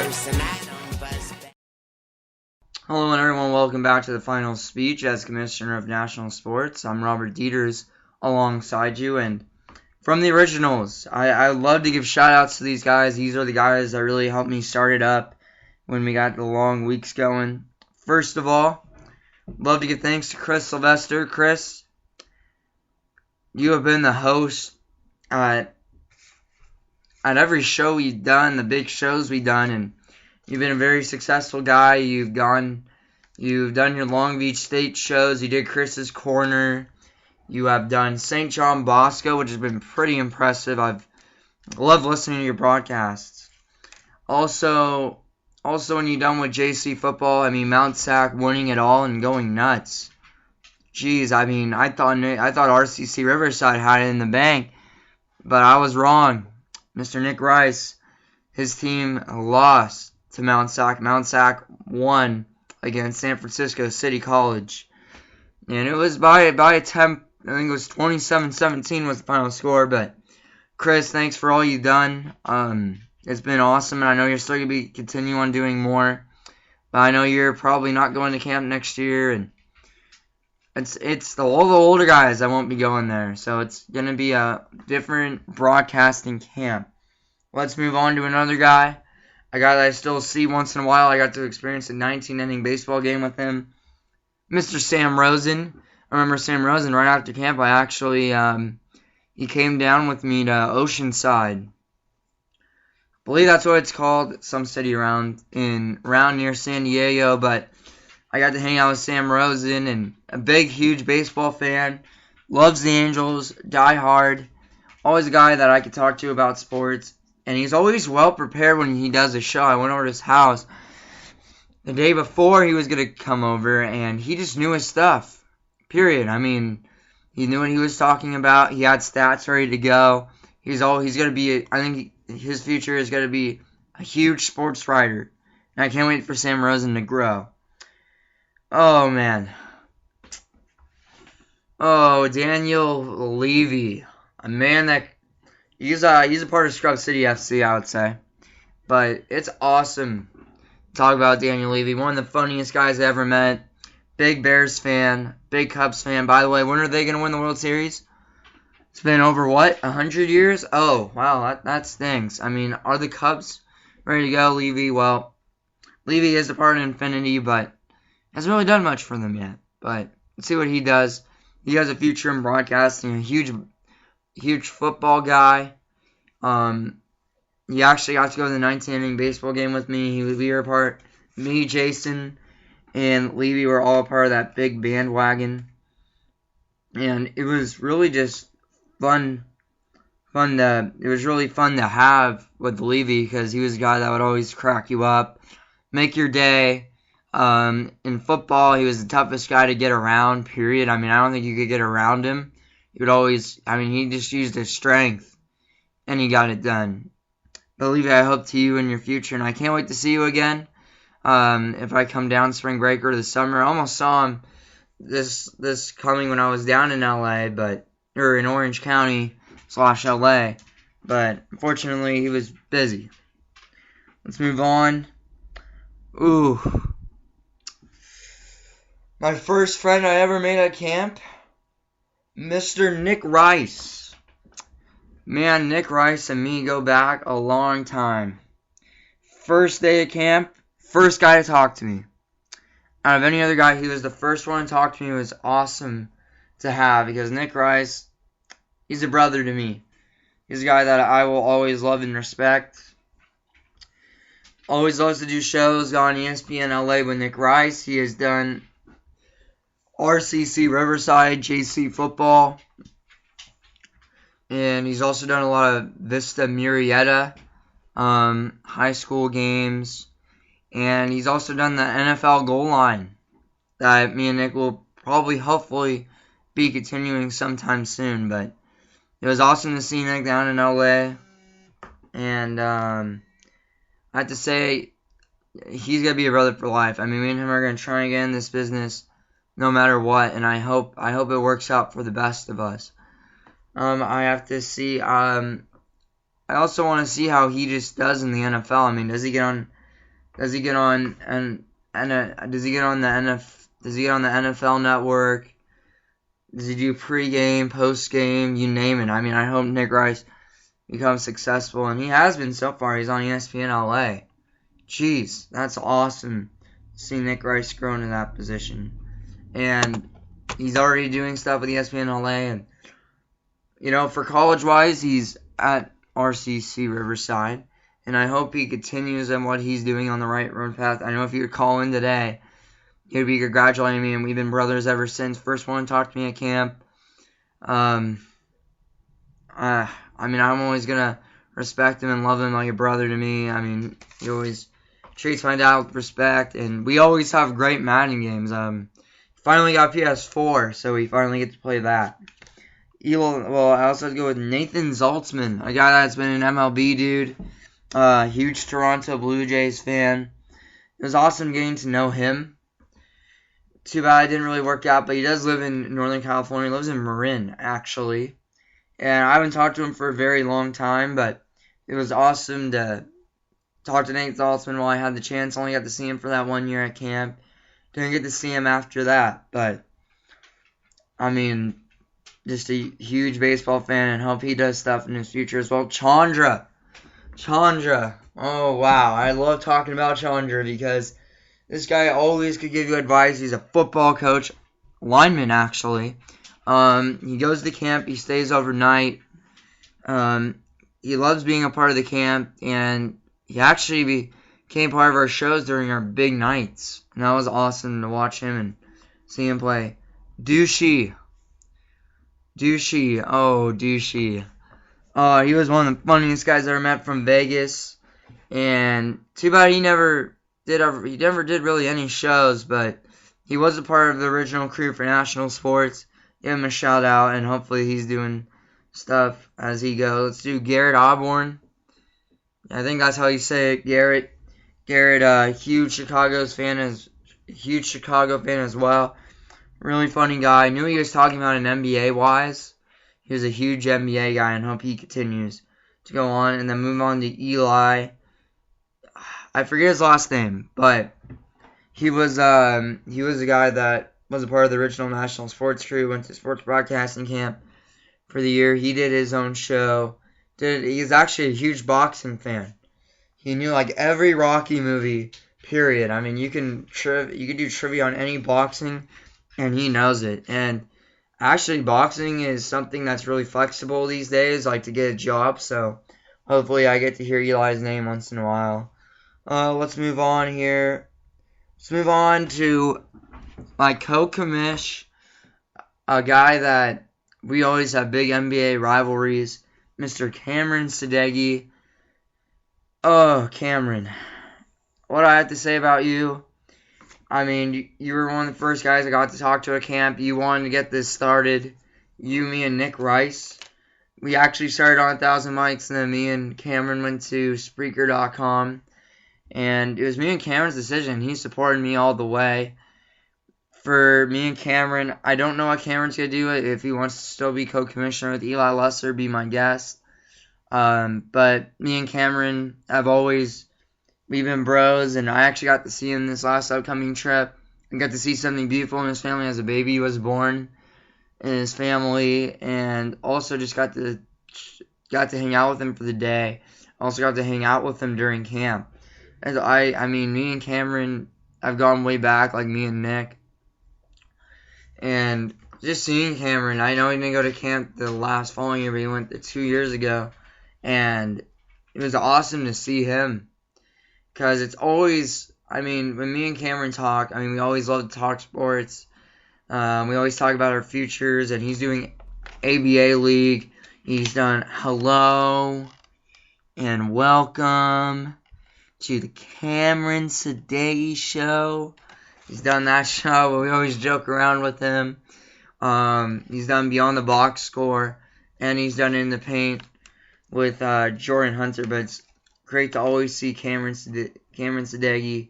first and I don't buzz back. Hello and everyone, welcome back to the final speech as Commissioner of National Sports. I'm Robert Dieters alongside you, and from the originals, I love to give shout outs to these guys. These are the guys that really helped me start it up when we got the long weeks going. First of all, love to give thanks to Chris Sylvester. Chris, you have been the host at every show we've done, the big shows we've done, and you've been a very successful guy. You've done your Long Beach State shows. You did Chris's Corner. You have done St. John Bosco, which has been pretty impressive. I've loved listening to your broadcasts. Also when you're done with JC football, Mount Sac winning it all and going nuts. Jeez, I thought RCC Riverside had it in the bank, but I was wrong. Mr. Nick Rice, his team lost to Mount Sac. Mount Sac won against San Francisco City College. And it was by a 10, I think it was 27-17 was the final score. But Chris, thanks for all you've done. It's been awesome, and I know you're still going to be continuing on doing more. But I know you're probably not going to camp next year, and it's all the older guys that won't be going there. So it's going to be a different broadcasting camp. Let's move on to another guy. A guy that I still see once in a while. I got to experience a 19-inning baseball game with him. Mr. Sam Rosen. I remember Sam Rosen right after camp. I actually, he came down with me to Oceanside. I believe that's what it's called. Some city around near San Diego. But I got to hang out with Sam Rosen, and a big, huge baseball fan. Loves the Angels. Die hard. Always a guy that I could talk to about sports. And he's always well prepared when he does a show. I went over to his house the day before he was going to come over, and he just knew his stuff. Period. He knew what he was talking about. He had stats ready to go. He's going to be, his future is going to be a huge sports writer. And I can't wait for Sam Rosen to grow. Oh, man. Oh, Daniel Levy. A man that He's a part of Scrub City FC, I would say. But it's awesome to talk about Daniel Levy. One of the funniest guys I ever met. Big Bears fan. Big Cubs fan. By the way, when are they going to win the World Series? It's been over, 100 years? Oh, wow, that stings. Are the Cubs ready to go, Levy? Well, Levy is a part of Infinity, but hasn't really done much for them yet. But let's see what he does. He has a future in broadcasting. A huge football guy. He actually got to go to the 19-inning baseball game with me. We were part, me, Jason, and Levy were all part of that big bandwagon. And it was really just it was really fun to have with Levy, because he was a guy that would always crack you up, make your day. In football, he was the toughest guy to get around, period. I don't think you could get around him. He would always, he just used his strength, and he got it done. But Levy, I hope to you in your future, and I can't wait to see you again. If I come down spring break or the summer, I almost saw him this coming when I was down in LA, or in Orange County / LA, but unfortunately he was busy. Let's move on. Ooh. My first friend I ever made at camp, Mr. Nick Rice. Man, Nick Rice and me go back a long time. First day of camp, first guy to talk to me. Out of any other guy, he was the first one to talk to me. It was awesome to have, because Nick Rice, he's a brother to me. He's a guy that I will always love and respect. Always loves to do shows on ESPN LA with Nick Rice. He has done RCC Riverside, JC football. And he's also done a lot of Vista Murrieta high school games. And he's also done the NFL goal line that me and Nick will probably, hopefully, be continuing sometime soon. But it was awesome to see Nick down in LA. And I have to say, he's going to be a brother for life. Me and him are going to try and get in this business no matter what, and I hope it works out for the best of us. I have to see. I also want to see how he just does in the NFL. Does he get on Does he get on does he get on the NFL Network? Does he do pregame, postgame, you name it? I mean, I hope Nick Rice becomes successful, and he has been so far. He's on ESPN LA. Jeez, that's awesome to see Nick Rice grow into that position. And he's already doing stuff with ESPN LA, and for college-wise, he's at RCC Riverside, and I hope he continues on what he's doing on the right road path. I know if you could call in today, he'd be congratulating me, and we've been brothers ever since. First one to talk to me at camp. I'm always going to respect him and love him like a brother to me. I mean, he always treats my dad with respect, and we always have great Madden games. Finally got PS4, so we finally get to play that. I also have to go with Nathan Zaltzman, a guy that's been an MLB dude, huge Toronto Blue Jays fan. It was awesome getting to know him. Too bad it didn't really work out, but he does live in Northern California. He lives in Marin, actually. And I haven't talked to him for a very long time, but it was awesome to talk to Nate Zaltzman while I had the chance. Only got to see him for that 1 year at camp. Didn't get to see him after that, but, just a huge baseball fan, and hope he does stuff in his future as well. Chandra. Oh, wow. I love talking about Chandra because this guy always could give you advice. He's a football coach, lineman, actually. He goes to camp. He stays overnight. He loves being a part of the camp, and he actually became part of our shows during our big nights. And that was awesome to watch him and see him play. Douchey. Oh, Douchey. He was one of the funniest guys I ever met from Vegas. And too bad he never did really any shows, but he was a part of the original crew for National Sports. Give him a shout out, and hopefully he's doing stuff as he goes. Let's do Garrett Osborne. I think that's how you say it, Garrett. Garrett, huge Chicago fan as well. Really funny guy. I knew he was talking about an NBA wise. He was a huge NBA guy, and hope he continues to go on. And then move on to Eli. I forget his last name, but he was a guy that was a part of the original National Sports crew. Went to sports broadcasting camp for the year. He did his own show. He's actually a huge boxing fan. He knew like every Rocky movie. Period. I mean, you can do trivia on any boxing, and he knows it. And actually, boxing is something that's really flexible these days, like to get a job. So hopefully, I get to hear Eli's name once in a while. Let's move on here. Let's move on to my co-commish, a guy that we always have big NBA rivalries, Mr. Cameron Sadeghi. Oh, Cameron. What do I have to say about you? I mean, you were one of the first guys I got to talk to at camp. You wanted to get this started. You, me, and Nick Rice. We actually started on 1,000 Mics, and then me and Cameron went to Spreaker.com. And it was me and Cameron's decision. He supported me all the way. For me and Cameron, I don't know what Cameron's going to do. If he wants to still be co-commissioner with Eli Lesser, be my guest. But me and Cameron we've been bros, and I actually got to see him this last upcoming trip. I got to see something beautiful in his family as a baby was born in his family, and also just got to hang out with him for the day. Also got to hang out with him during camp. And I mean, me and Cameron have gone way back, like me and Nick. And just seeing Cameron, I know he didn't go to camp the last following year, but he went 2 years ago. And it was awesome to see him. Because it's always, when me and Cameron talk, we always love to talk sports. We always talk about our futures, and he's doing ABA League. He's done hello and welcome to the Cameron Sadeghi Show. He's done that show, but we always joke around with him. He's done Beyond the Box Score, and he's done In the Paint with Jordan Hunter, but it's great to always see Cameron Sadeghi.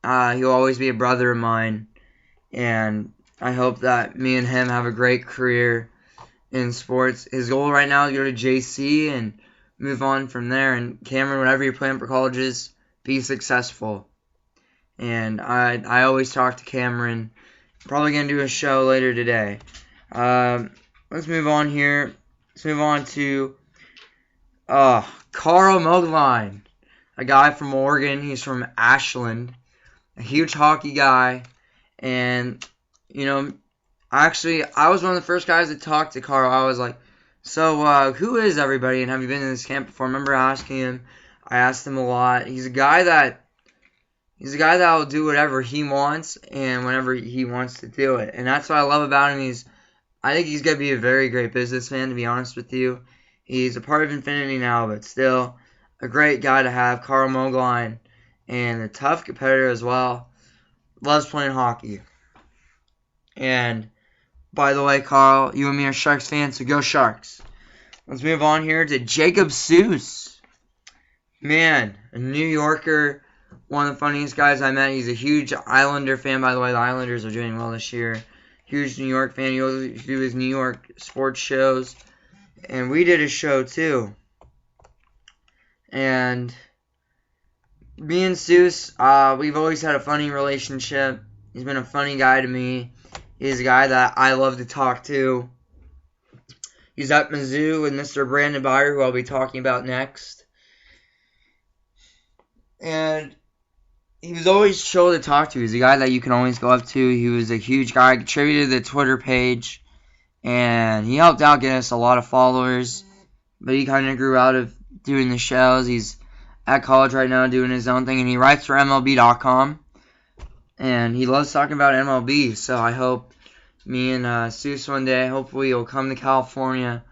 He'll always be a brother of mine, and I hope that me and him have a great career in sports. His goal right now is to go to JC and move on from there. And Cameron, whatever you're planning for colleges, be successful. And I always talk to Cameron. Probably going to do a show later today. Let's move on here. Let's move on to Carl Mogline, a guy from Oregon. He's from Ashland. A huge hockey guy. And, actually, I was one of the first guys that talked to Carl. I was like, so, who is everybody, and have you been in this camp before? I remember asking him. I asked him a lot. He's a guy that will do whatever he wants and whenever he wants to do it. And that's what I love about him. I think he's going to be a very great businessman, to be honest with you. He's a part of Infinity now, but still a great guy to have. Carl Mogline, and a tough competitor as well. Loves playing hockey. And by the way, Carl, you and me are Sharks fans, so go Sharks. Let's move on here to Jacob Seuss. Man, a New Yorker, one of the funniest guys I met. He's a huge Islander fan, by the way. The Islanders are doing well this year. Huge New York fan. He always do his New York sports shows. And we did a show, too. And me and Seuss, we've always had a funny relationship. He's been a funny guy to me. He's a guy that I love to talk to. He's at Mizzou with Mr. Brandon Byer, who I'll be talking about next. And he was always chill to talk to. He's a guy that you can always go up to. He was a huge guy, contributed to the Twitter page, and he helped out get us a lot of followers. But he kind of grew out of doing the shows. He's at college right now doing his own thing, and he writes for MLB.com. And he loves talking about MLB, so I hope me and Seuss one day, hopefully he'll come to California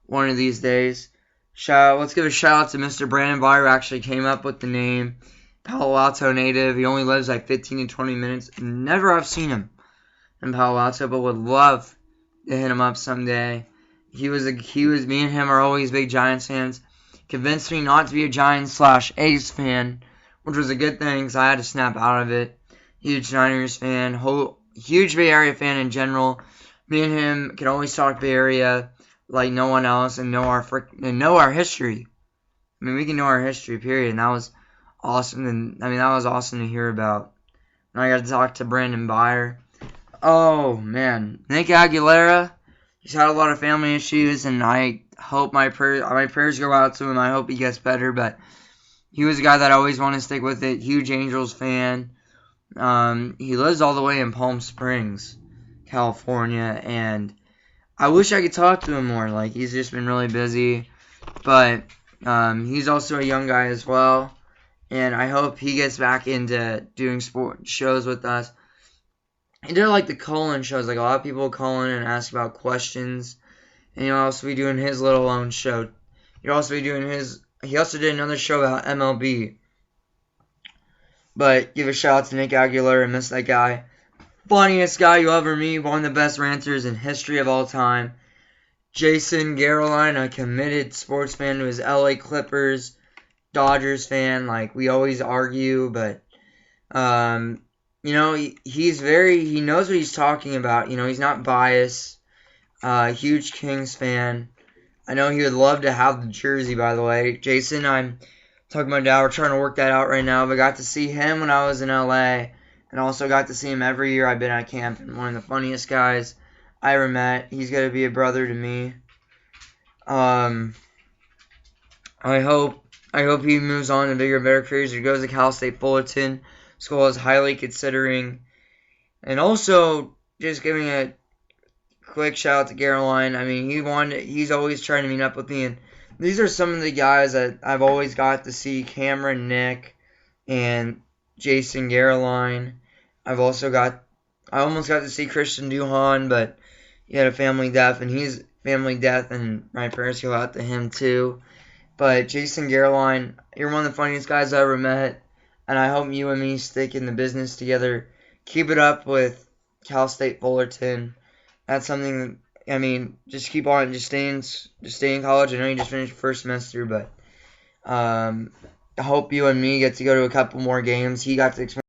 one of these days. Let's give a shout out to Mr. Brandon Byer, who actually came up with the name. Palo Alto native. He only lives like 15 to 20 minutes. Never have seen him in Palo Alto, but would love to hit him up someday. Me and him are always big Giants fans. Convinced me not to be a Giants/A's fan, which was a good thing because I had to snap out of it. Huge Niners fan, huge Bay Area fan in general. Me and him can always talk Bay Area like no one else and know our history. I mean, we can know our history, period. And that was awesome. And that was awesome to hear about. And I got to talk to Brandon Byer. Oh man, Nick Aguilera. He's had a lot of family issues, and I hope my prayers go out to him. I hope he gets better. But he was a guy that I always wanted to stick with it. Huge Angels fan. He lives all the way in Palm Springs, California, and I wish I could talk to him more. Like, he's just been really busy, but he's also a young guy as well, and I hope he gets back into doing sport shows with us. He did like the call-in shows. Like, a lot of people call in and ask about questions, and he'll also be doing his little own show. He also did another show about MLB. But give a shout out to Nick Aguilera. Miss that guy. Funniest guy you'll ever meet. One of the best ranters in history of all time. Jason Garreline, a committed sports fan to his LA Clippers, Dodgers fan. Like, we always argue, but he knows what he's talking about. He's not biased. Huge Kings fan. I know he would love to have the jersey, by the way. Jason, I'm talking about dad. We're trying to work that out right now. But got to see him when I was in LA. And also got to see him every year I've been at camp. And one of the funniest guys I ever met. He's going to be a brother to me. I hope he moves on to bigger and better careers. He goes to Cal State Fullerton. School is highly considering. And also, just giving a quick shout out to Caroline. He's always trying to meet up with me. And these are some of the guys that I've always got to see. Cameron, Nick, and Jason Caroline. I almost got to see Christian Duhan, but he had a family death, and my prayers go out to him too. But Jason Caroline, you're one of the funniest guys I ever met, and I hope you and me stick in the business together. Keep it up with Cal State Fullerton. That's something just keep on, just stay in college. I know you just finished your first semester, but I hope you and me get to go to a couple more games. He got to experience